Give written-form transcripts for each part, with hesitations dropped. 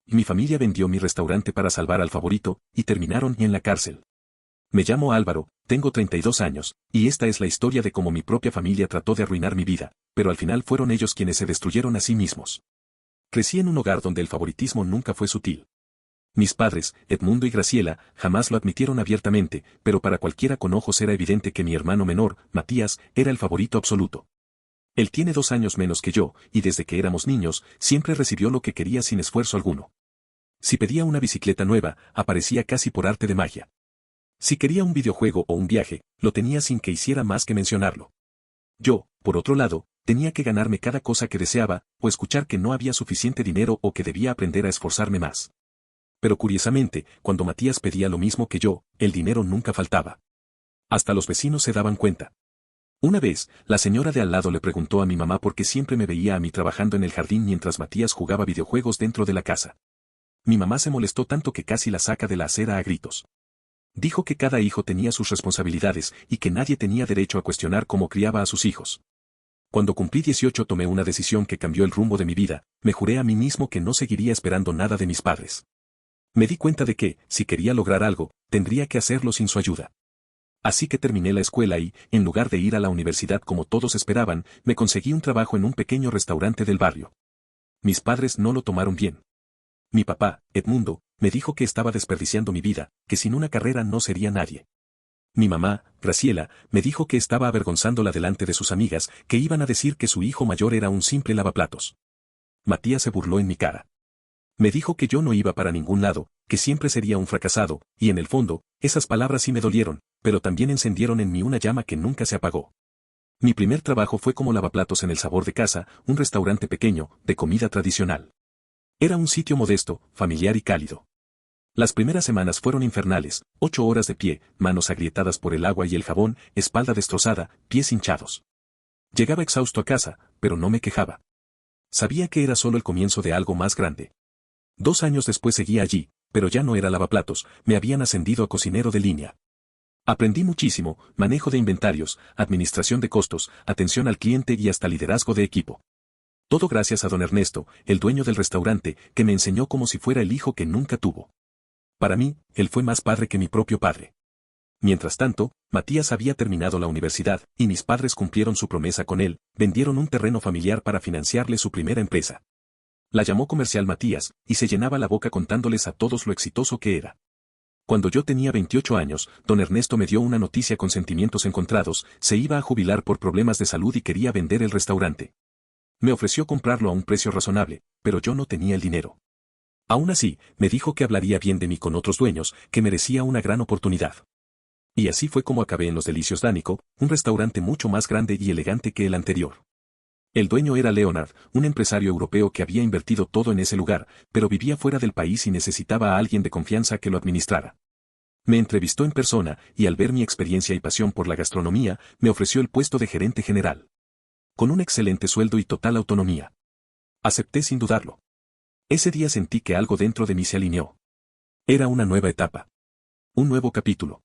y mi familia vendió mi restaurante para salvar al favorito, y terminaron en la cárcel. Me llamo Álvaro, tengo 32 años, y esta es la historia de cómo mi propia familia trató de arruinar mi vida, pero al final fueron ellos quienes se destruyeron a sí mismos. Crecí en un hogar donde el favoritismo nunca fue sutil. Mis padres, Edmundo y Graciela, jamás lo admitieron abiertamente, pero para cualquiera con ojos era evidente que mi hermano menor, Matías, era el favorito absoluto. Él tiene 2 años menos que yo, y desde que éramos niños, siempre recibió lo que quería sin esfuerzo alguno. Si pedía una bicicleta nueva, aparecía casi por arte de magia. Si quería un videojuego o un viaje, lo tenía sin que hiciera más que mencionarlo. Yo, por otro lado, tenía que ganarme cada cosa que deseaba, o escuchar que no había suficiente dinero o que debía aprender a esforzarme más. Pero curiosamente, cuando Matías pedía lo mismo que yo, el dinero nunca faltaba. Hasta los vecinos se daban cuenta. Una vez, la señora de al lado le preguntó a mi mamá por qué siempre me veía a mí trabajando en el jardín mientras Matías jugaba videojuegos dentro de la casa. Mi mamá se molestó tanto que casi la saca de la acera a gritos. Dijo que cada hijo tenía sus responsabilidades y que nadie tenía derecho a cuestionar cómo criaba a sus hijos. Cuando cumplí 18 tomé una decisión que cambió el rumbo de mi vida, me juré a mí mismo que no seguiría esperando nada de mis padres. Me di cuenta de que, si quería lograr algo, tendría que hacerlo sin su ayuda. Así que terminé la escuela y, en lugar de ir a la universidad como todos esperaban, me conseguí un trabajo en un pequeño restaurante del barrio. Mis padres no lo tomaron bien. Mi papá, Edmundo, me dijo que estaba desperdiciando mi vida, que sin una carrera no sería nadie. Mi mamá, Graciela, me dijo que estaba avergonzándola delante de sus amigas, que iban a decir que su hijo mayor era un simple lavaplatos. Matías se burló en mi cara. Me dijo que yo no iba para ningún lado, que siempre sería un fracasado, y en el fondo, esas palabras sí me dolieron, pero también encendieron en mí una llama que nunca se apagó. Mi primer trabajo fue como lavaplatos en El Sabor de Casa, un restaurante pequeño, de comida tradicional. Era un sitio modesto, familiar y cálido. Las primeras semanas fueron infernales, 8 horas de pie, manos agrietadas por el agua y el jabón, espalda destrozada, pies hinchados. Llegaba exhausto a casa, pero no me quejaba. Sabía que era solo el comienzo de algo más grande. 2 años después seguía allí, pero ya no era lavaplatos, me habían ascendido a cocinero de línea. Aprendí muchísimo, manejo de inventarios, administración de costos, atención al cliente y hasta liderazgo de equipo. Todo gracias a don Ernesto, el dueño del restaurante, que me enseñó como si fuera el hijo que nunca tuvo. Para mí, él fue más padre que mi propio padre. Mientras tanto, Matías había terminado la universidad, y mis padres cumplieron su promesa con él, vendieron un terreno familiar para financiarle su primera empresa. La llamó Comercial Matías, y se llenaba la boca contándoles a todos lo exitoso que era. Cuando yo tenía 28 años, don Ernesto me dio una noticia con sentimientos encontrados, se iba a jubilar por problemas de salud y quería vender el restaurante. Me ofreció comprarlo a un precio razonable, pero yo no tenía el dinero. Aún así, me dijo que hablaría bien de mí con otros dueños, que merecía una gran oportunidad. Y así fue como acabé en Los Delicios Dánico, un restaurante mucho más grande y elegante que el anterior. El dueño era Leonard, un empresario europeo que había invertido todo en ese lugar, pero vivía fuera del país y necesitaba a alguien de confianza que lo administrara. Me entrevistó en persona, y al ver mi experiencia y pasión por la gastronomía, me ofreció el puesto de gerente general. Con un excelente sueldo y total autonomía. Acepté sin dudarlo. Ese día sentí que algo dentro de mí se alineó. Era una nueva etapa. Un nuevo capítulo.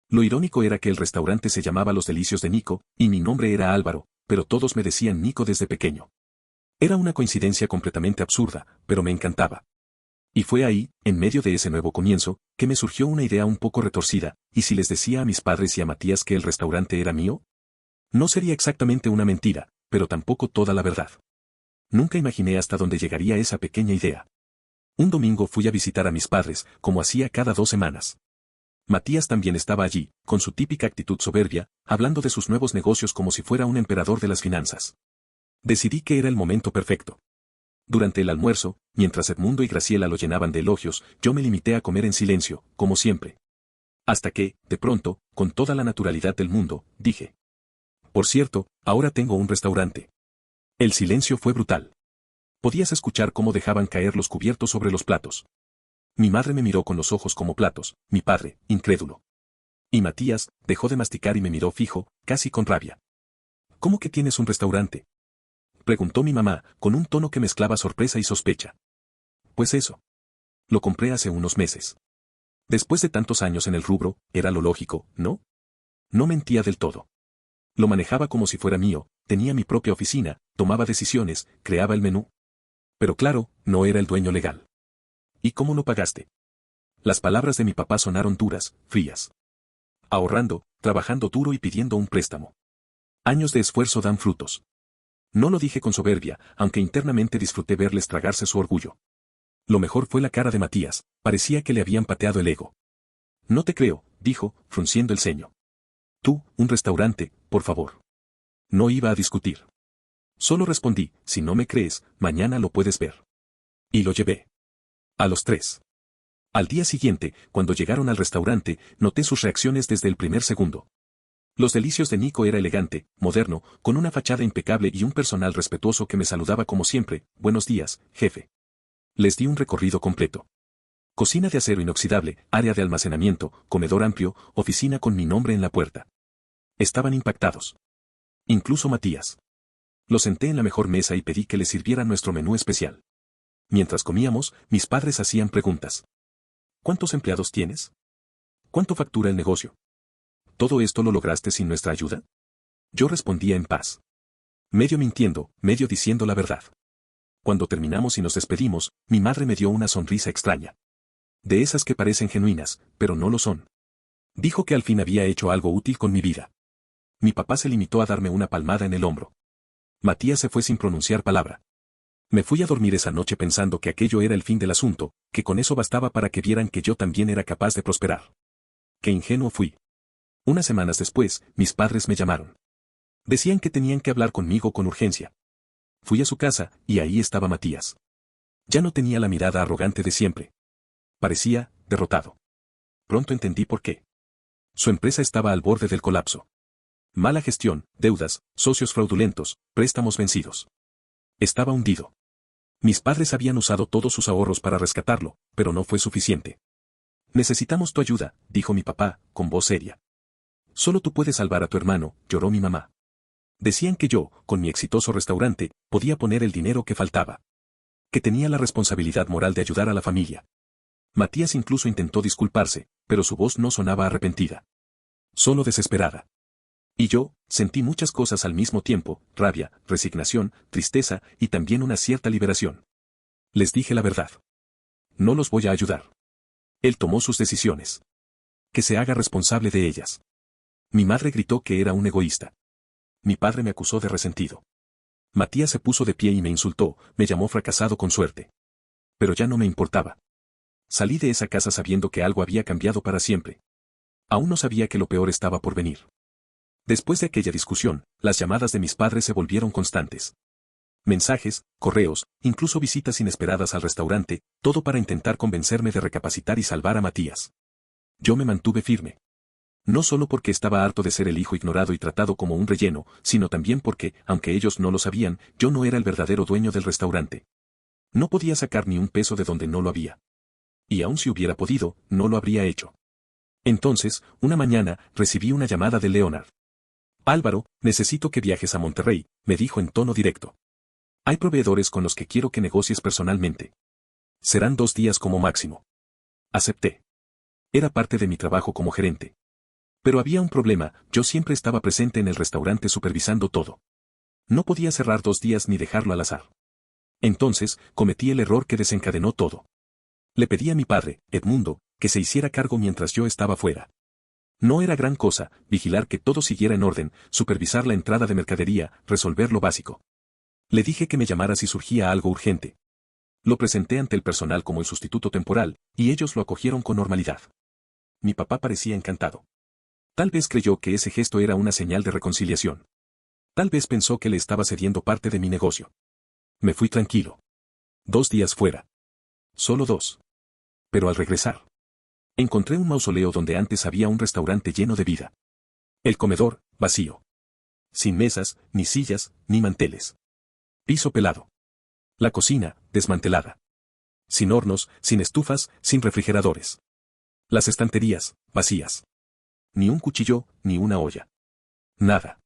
Lo irónico era que el restaurante se llamaba Los Delicios de Nico, y mi nombre era Álvaro, pero todos me decían Nico desde pequeño. Era una coincidencia completamente absurda, pero me encantaba. Y fue ahí, en medio de ese nuevo comienzo, que me surgió una idea un poco retorcida, ¿y si les decía a mis padres y a Matías que el restaurante era mío? No sería exactamente una mentira, pero tampoco toda la verdad. Nunca imaginé hasta dónde llegaría esa pequeña idea. Un domingo fui a visitar a mis padres, como hacía cada 2 semanas. Matías también estaba allí, con su típica actitud soberbia, hablando de sus nuevos negocios como si fuera un emperador de las finanzas. Decidí que era el momento perfecto. Durante el almuerzo, mientras Edmundo y Graciela lo llenaban de elogios, yo me limité a comer en silencio, como siempre. Hasta que, de pronto, con toda la naturalidad del mundo, dije: por cierto, ahora tengo un restaurante. El silencio fue brutal. Podías escuchar cómo dejaban caer los cubiertos sobre los platos. Mi madre me miró con los ojos como platos, mi padre, incrédulo. Y Matías, dejó de masticar y me miró fijo, casi con rabia. ¿Cómo que tienes un restaurante?, preguntó mi mamá, con un tono que mezclaba sorpresa y sospecha. Pues eso. Lo compré hace unos meses. Después de tantos años en el rubro, era lo lógico, ¿no? No mentía del todo. Lo manejaba como si fuera mío, tenía mi propia oficina, tomaba decisiones, creaba el menú. Pero claro, no era el dueño legal. ¿Y cómo lo pagaste? Las palabras de mi papá sonaron duras, frías. Ahorrando, trabajando duro y pidiendo un préstamo. Años de esfuerzo dan frutos. No lo dije con soberbia, aunque internamente disfruté verles tragarse su orgullo. Lo mejor fue la cara de Matías, parecía que le habían pateado el ego. No te creo, dijo, frunciendo el ceño. Tú, un restaurante, por favor. No iba a discutir. Solo respondí, si no me crees, mañana lo puedes ver. Y lo llevé. A los 3. Al día siguiente, cuando llegaron al restaurante, noté sus reacciones desde el primer segundo. Los Delicios de Nico era elegante, moderno, con una fachada impecable y un personal respetuoso que me saludaba como siempre, buenos días, jefe. Les di un recorrido completo. Cocina de acero inoxidable, área de almacenamiento, comedor amplio, oficina con mi nombre en la puerta. Estaban impactados. Incluso Matías. Lo senté en la mejor mesa y pedí que le sirviera nuestro menú especial. Mientras comíamos, mis padres hacían preguntas. ¿Cuántos empleados tienes? ¿Cuánto factura el negocio? ¿Todo esto lo lograste sin nuestra ayuda? Yo respondía en paz. Medio mintiendo, medio diciendo la verdad. Cuando terminamos y nos despedimos, mi madre me dio una sonrisa extraña. De esas que parecen genuinas, pero no lo son. Dijo que al fin había hecho algo útil con mi vida. Mi papá se limitó a darme una palmada en el hombro. Matías se fue sin pronunciar palabra. Me fui a dormir esa noche pensando que aquello era el fin del asunto, que con eso bastaba para que vieran que yo también era capaz de prosperar. Qué ingenuo fui. Unas semanas después, mis padres me llamaron. Decían que tenían que hablar conmigo con urgencia. Fui a su casa, y ahí estaba Matías. Ya no tenía la mirada arrogante de siempre. Parecía, derrotado. Pronto entendí por qué. Su empresa estaba al borde del colapso. Mala gestión, deudas, socios fraudulentos, préstamos vencidos. Estaba hundido. Mis padres habían usado todos sus ahorros para rescatarlo, pero no fue suficiente. Necesitamos tu ayuda, dijo mi papá, con voz seria. Solo tú puedes salvar a tu hermano, lloró mi mamá. Decían que yo, con mi exitoso restaurante, podía poner el dinero que faltaba. Que tenía la responsabilidad moral de ayudar a la familia. Matías incluso intentó disculparse, pero su voz no sonaba arrepentida. Solo desesperada. Y yo, sentí muchas cosas al mismo tiempo, rabia, resignación, tristeza y también una cierta liberación. Les dije la verdad. No los voy a ayudar. Él tomó sus decisiones. Que se haga responsable de ellas. Mi madre gritó que era un egoísta. Mi padre me acusó de resentido. Matías se puso de pie y me insultó, me llamó fracasado con suerte. Pero ya no me importaba. Salí de esa casa sabiendo que algo había cambiado para siempre. Aún no sabía que lo peor estaba por venir. Después de aquella discusión, las llamadas de mis padres se volvieron constantes. Mensajes, correos, incluso visitas inesperadas al restaurante, todo para intentar convencerme de recapacitar y salvar a Matías. Yo me mantuve firme. No solo porque estaba harto de ser el hijo ignorado y tratado como un relleno, sino también porque, aunque ellos no lo sabían, yo no era el verdadero dueño del restaurante. No podía sacar ni un peso de donde no lo había. Y aun si hubiera podido, no lo habría hecho. Entonces, una mañana, recibí una llamada de Leonard. Álvaro, necesito que viajes a Monterrey, me dijo en tono directo. Hay proveedores con los que quiero que negocies personalmente. Serán 2 días como máximo. Acepté. Era parte de mi trabajo como gerente. Pero había un problema, yo siempre estaba presente en el restaurante supervisando todo. No podía cerrar 2 días ni dejarlo al azar. Entonces, cometí el error que desencadenó todo. Le pedí a mi padre, Edmundo, que se hiciera cargo mientras yo estaba fuera. No era gran cosa, vigilar que todo siguiera en orden, supervisar la entrada de mercadería, resolver lo básico. Le dije que me llamara si surgía algo urgente. Lo presenté ante el personal como el sustituto temporal, y ellos lo acogieron con normalidad. Mi papá parecía encantado. Tal vez creyó que ese gesto era una señal de reconciliación. Tal vez pensó que le estaba cediendo parte de mi negocio. Me fui tranquilo. 2 días fuera. Solo 2. Pero al regresar, encontré un mausoleo donde antes había un restaurante lleno de vida. El comedor, vacío. Sin mesas, ni sillas, ni manteles. Piso pelado. La cocina, desmantelada. Sin hornos, sin estufas, sin refrigeradores. Las estanterías, vacías. Ni un cuchillo, ni una olla. Nada.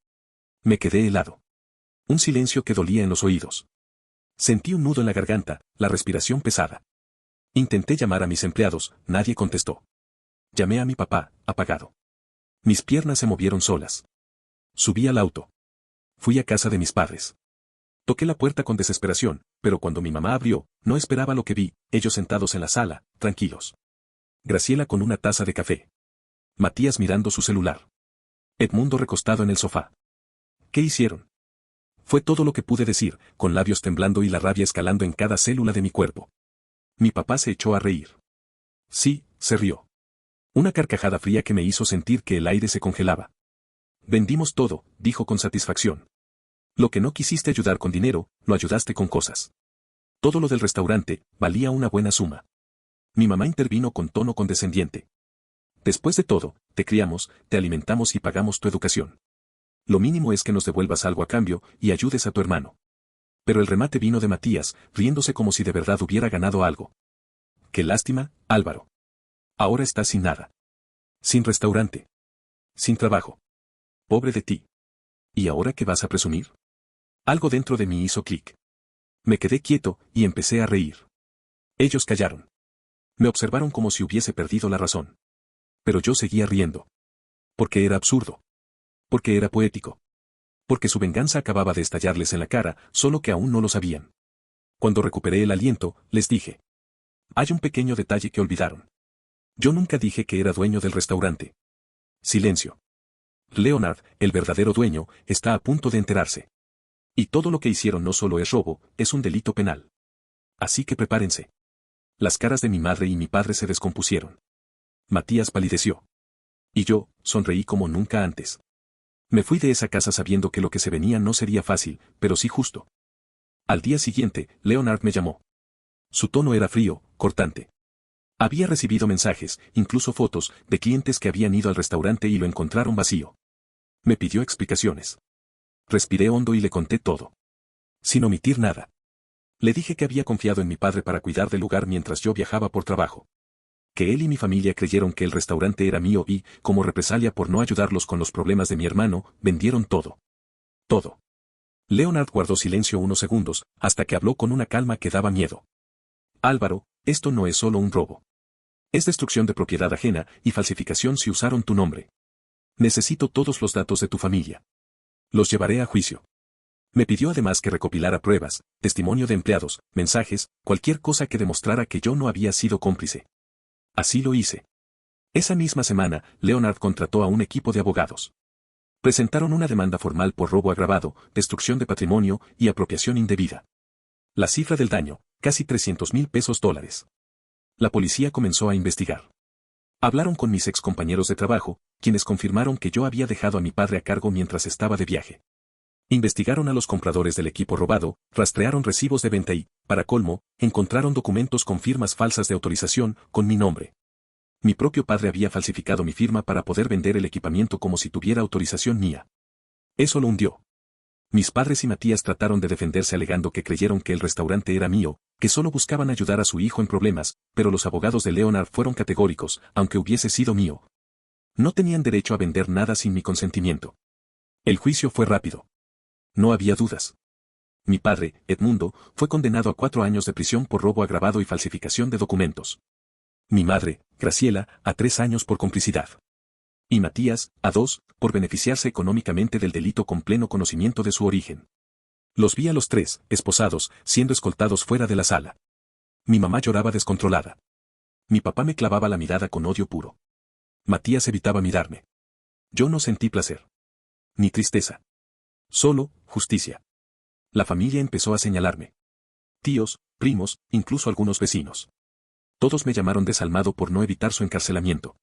Me quedé helado. Un silencio que dolía en los oídos. Sentí un nudo en la garganta, la respiración pesada. Intenté llamar a mis empleados, nadie contestó. Llamé a mi papá, apagado. Mis piernas se movieron solas. Subí al auto. Fui a casa de mis padres. Toqué la puerta con desesperación, pero cuando mi mamá abrió, no esperaba lo que vi, ellos sentados en la sala, tranquilos. Graciela con una taza de café. Matías mirando su celular. Edmundo recostado en el sofá. ¿Qué hicieron? Fue todo lo que pude decir, con labios temblando y la rabia escalando en cada célula de mi cuerpo. Mi papá se echó a reír. Sí, se rió. Una carcajada fría que me hizo sentir que el aire se congelaba. Vendimos todo, dijo con satisfacción. Lo que no quisiste ayudar con dinero, lo ayudaste con cosas. Todo lo del restaurante, valía una buena suma. Mi mamá intervino con tono condescendiente. Después de todo, te criamos, te alimentamos y pagamos tu educación. Lo mínimo es que nos devuelvas algo a cambio y ayudes a tu hermano. Pero el remate vino de Matías, riéndose como si de verdad hubiera ganado algo. Qué lástima, Álvaro. Ahora estás sin nada. Sin restaurante. Sin trabajo. Pobre de ti. ¿Y ahora qué vas a presumir? Algo dentro de mí hizo clic. Me quedé quieto y empecé a reír. Ellos callaron. Me observaron como si hubiese perdido la razón. Pero yo seguía riendo. Porque era absurdo. Porque era poético. Porque su venganza acababa de estallarles en la cara, solo que aún no lo sabían. Cuando recuperé el aliento, les dije. Hay un pequeño detalle que olvidaron. Yo nunca dije que era dueño del restaurante. Silencio. Leonard, el verdadero dueño, está a punto de enterarse. Y todo lo que hicieron no solo es robo, es un delito penal. Así que prepárense. Las caras de mi madre y mi padre se descompusieron. Matías palideció. Y yo, sonreí como nunca antes. Me fui de esa casa sabiendo que lo que se venía no sería fácil, pero sí justo. Al día siguiente, Leonard me llamó. Su tono era frío, cortante. Había recibido mensajes, incluso fotos, de clientes que habían ido al restaurante y lo encontraron vacío. Me pidió explicaciones. Respiré hondo y le conté todo. Sin omitir nada. Le dije que había confiado en mi padre para cuidar del lugar mientras yo viajaba por trabajo. Que él y mi familia creyeron que el restaurante era mío y, como represalia por no ayudarlos con los problemas de mi hermano, vendieron todo. Todo. Leonard guardó silencio unos segundos, hasta que habló con una calma que daba miedo. Álvaro, esto no es solo un robo. Es destrucción de propiedad ajena y falsificación si usaron tu nombre. Necesito todos los datos de tu familia. Los llevaré a juicio. Me pidió además que recopilara pruebas, testimonio de empleados, mensajes, cualquier cosa que demostrara que yo no había sido cómplice. Así lo hice. Esa misma semana, Leonard contrató a un equipo de abogados. Presentaron una demanda formal por robo agravado, destrucción de patrimonio y apropiación indebida. La cifra del daño, casi 300,000 pesos dólares. La policía comenzó a investigar. Hablaron con mis excompañeros de trabajo, quienes confirmaron que yo había dejado a mi padre a cargo mientras estaba de viaje. Investigaron a los compradores del equipo robado, rastrearon recibos de venta y, para colmo, encontraron documentos con firmas falsas de autorización, con mi nombre. Mi propio padre había falsificado mi firma para poder vender el equipamiento como si tuviera autorización mía. Eso lo hundió. Mis padres y Matías trataron de defenderse alegando que creyeron que el restaurante era mío, que solo buscaban ayudar a su hijo en problemas, pero los abogados de Leonard fueron categóricos, aunque hubiese sido mío. No tenían derecho a vender nada sin mi consentimiento. El juicio fue rápido. No había dudas. Mi padre, Edmundo, fue condenado a 4 años de prisión por robo agravado y falsificación de documentos. Mi madre, Graciela, a 3 años por complicidad. Y Matías, a 2, por beneficiarse económicamente del delito con pleno conocimiento de su origen. Los vi a los 3, esposados, siendo escoltados fuera de la sala. Mi mamá lloraba descontrolada. Mi papá me clavaba la mirada con odio puro. Matías evitaba mirarme. Yo no sentí placer. Ni tristeza. Solo, justicia. La familia empezó a señalarme. Tíos, primos, incluso algunos vecinos. Todos me llamaron desalmado por no evitar su encarcelamiento.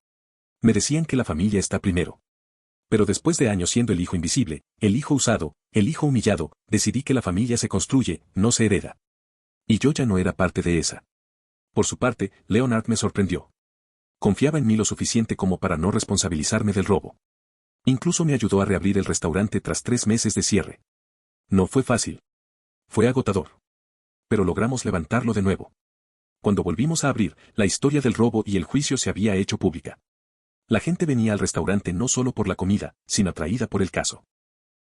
Me decían que la familia está primero. Pero después de años siendo el hijo invisible, el hijo usado, el hijo humillado, decidí que la familia se construye, no se hereda. Y yo ya no era parte de esa. Por su parte, Leonard me sorprendió. Confiaba en mí lo suficiente como para no responsabilizarme del robo. Incluso me ayudó a reabrir el restaurante tras 3 meses de cierre. No fue fácil. Fue agotador. Pero logramos levantarlo de nuevo. Cuando volvimos a abrir, la historia del robo y el juicio se había hecho pública. La gente venía al restaurante no solo por la comida, sino atraída por el caso.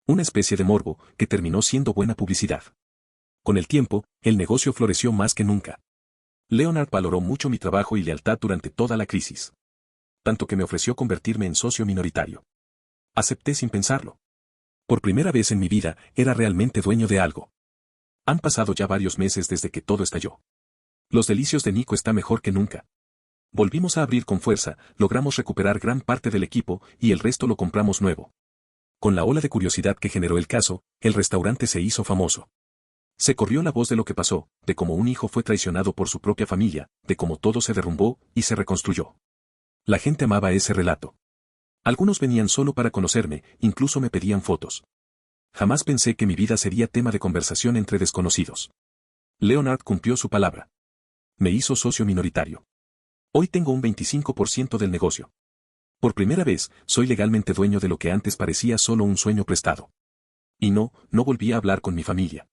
Una especie de morbo, que terminó siendo buena publicidad. Con el tiempo, el negocio floreció más que nunca. Leonard valoró mucho mi trabajo y lealtad durante toda la crisis. Tanto que me ofreció convertirme en socio minoritario. Acepté sin pensarlo. Por primera vez en mi vida, era realmente dueño de algo. Han pasado ya varios meses desde que todo estalló. Los delicios de Nico está mejor que nunca. Volvimos a abrir con fuerza, logramos recuperar gran parte del equipo y el resto lo compramos nuevo. Con la ola de curiosidad que generó el caso, el restaurante se hizo famoso. Se corrió la voz de lo que pasó, de cómo un hijo fue traicionado por su propia familia, de cómo todo se derrumbó y se reconstruyó. La gente amaba ese relato. Algunos venían solo para conocerme, incluso me pedían fotos. Jamás pensé que mi vida sería tema de conversación entre desconocidos. Leonard cumplió su palabra. Me hizo socio minoritario. Hoy tengo un 25% del negocio. Por primera vez, soy legalmente dueño de lo que antes parecía solo un sueño prestado. Y no volví a hablar con mi familia.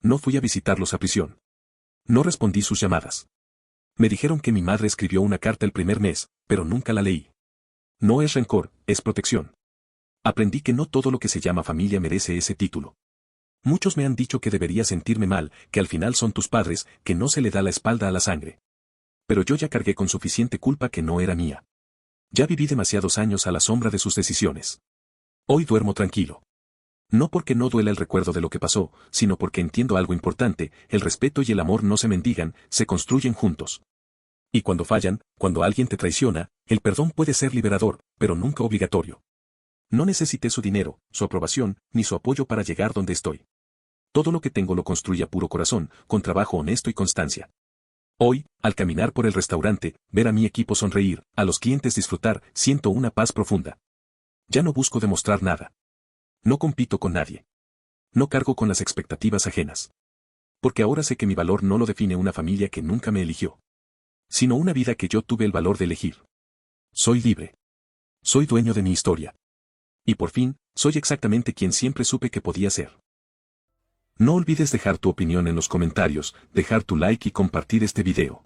No fui a visitarlos a prisión. No respondí sus llamadas. Me dijeron que mi madre escribió una carta el primer mes, pero nunca la leí. No es rencor, es protección. Aprendí que no todo lo que se llama familia merece ese título. Muchos me han dicho que debería sentirme mal, que al final son tus padres, que no se le da la espalda a la sangre. Pero yo ya cargué con suficiente culpa que no era mía. Ya viví demasiados años a la sombra de sus decisiones. Hoy duermo tranquilo. No porque no duela el recuerdo de lo que pasó, sino porque entiendo algo importante, el respeto y el amor no se mendigan, se construyen juntos. Y cuando fallan, cuando alguien te traiciona, el perdón puede ser liberador, pero nunca obligatorio. No necesité su dinero, su aprobación, ni su apoyo para llegar donde estoy. Todo lo que tengo lo construí a puro corazón, con trabajo honesto y constancia. Hoy, al caminar por el restaurante, ver a mi equipo sonreír, a los clientes disfrutar, siento una paz profunda. Ya no busco demostrar nada. No compito con nadie. No cargo con las expectativas ajenas. Porque ahora sé que mi valor no lo define una familia que nunca me eligió, sino una vida que yo tuve el valor de elegir. Soy libre. Soy dueño de mi historia. Y por fin, soy exactamente quien siempre supe que podía ser. No olvides dejar tu opinión en los comentarios, dejar tu like y compartir este video.